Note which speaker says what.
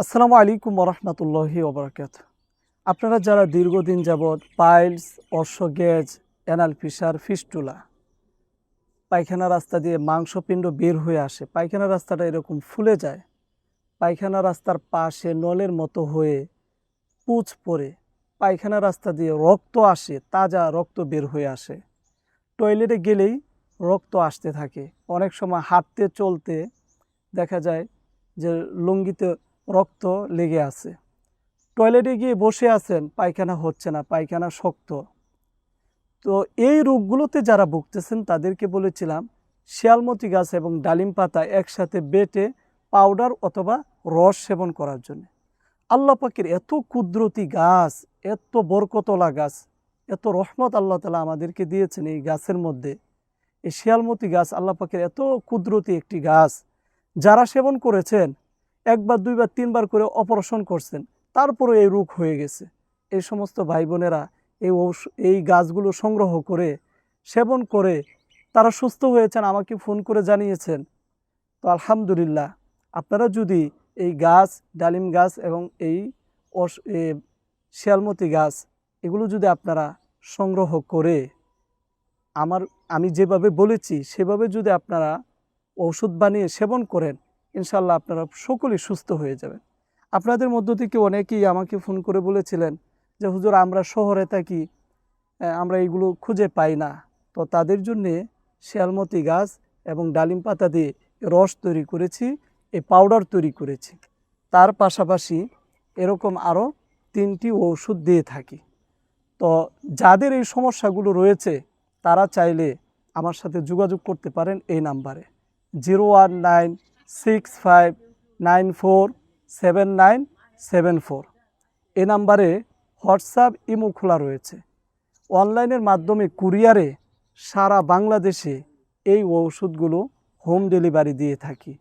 Speaker 1: আসসালামু আলাইকুম ওরহমতুল্লাহি ওবরাকাতুহু। আপনারা যারা দীর্ঘদিন যাবৎ পাইলস, অশ্বগ্যাজ, অ্যানাল ফিসার, ফিস্টুলা, পায়খানা রাস্তা দিয়ে মাংসপিণ্ড বের হয়ে আসে, পায়খানা রাস্তাটা এরকম ফুলে যায়, পায়খানা রাস্তার পাশে নলের মতো হয়ে পুঁজ পড়ে, পায়খানা রাস্তা দিয়ে রক্ত আসে, তাজা রক্ত বের হয়ে আসে, টয়লেটে গেলেই রক্ত আসতে থাকে, অনেক সময় হাঁটতে চলতে দেখা যায় যে লুঙ্গিতে রক্ত লেগে আছে, টয়লেটে গিয়ে বসে আছেন, পায়খানা হচ্ছে না, পায়খানা শক্ত। তো এই রোগগুলোতে যারা ভুগতেছেন তাদেরকে বলেছিলাম শিয়ালমতি গাছ এবং ডালিম পাতা একসাথে বেটে পাউডার অথবা রস সেবন করার জন্য। আল্লাহ পাকের এত কুদরতি গাছ, এত বরকতলা গাছ, এত রহমত আল্লাহ তাআলা আমাদেরকে দিয়েছেন এই গাছের মধ্যে। এই শিয়ালমতি গাছ আল্লাহ পাকের এত কুদরতি একটি গাছ, যারা সেবন করেছেন, একবার দুইবার তিনবার করে অপারেশন করছেন, তারপরে এই রোগ হয়ে গেছে। এই সমস্ত ভাই বোনেরা এই গাছগুলো সংগ্রহ করে সেবন করে তারা সুস্থ হয়েছেন, আমাকে ফোন করে জানিয়েছেন। তো আলহামদুলিল্লাহ, আপনারা যদি এই গাছ, ডালিম গাছ এবং এই শিয়ালমতি গাছ, এগুলো যদি আপনারা সংগ্রহ করে আমি যেভাবে বলেছি সেভাবে যদি আপনারা ওষুধ বানিয়ে সেবন করেন, ইনশাল্লাহ আপনারা সকলেই সুস্থ হয়ে যাবেন। আপনাদের মধ্য থেকে অনেকেই আমাকে ফোন করে বলেছিলেন যে হুজুর, আমরা শহরে থাকি, আমরা এগুলো খুঁজে পাই না। তো তাদের জন্যে শিয়ালমতি গাছ এবং ডালিম পাতা দিয়ে রস তৈরি করেছি, এই পাউডার তৈরি করেছি। তার পাশাপাশি এরকম আরও 3টি ওষুধ দিয়ে থাকি। তো যাদের এই সমস্যাগুলো রয়েছে তারা চাইলে আমার সাথে যোগাযোগ করতে পারেন এই নাম্বারে 01965947974। এই নাম্বারে হোয়াটসঅ্যাপ, ইমো খোলা রয়েছে। অনলাইনের মাধ্যমে কুরিয়ারে সারা বাংলাদেশে এই ওষুধগুলো হোম ডেলিভারি দিয়ে থাকি।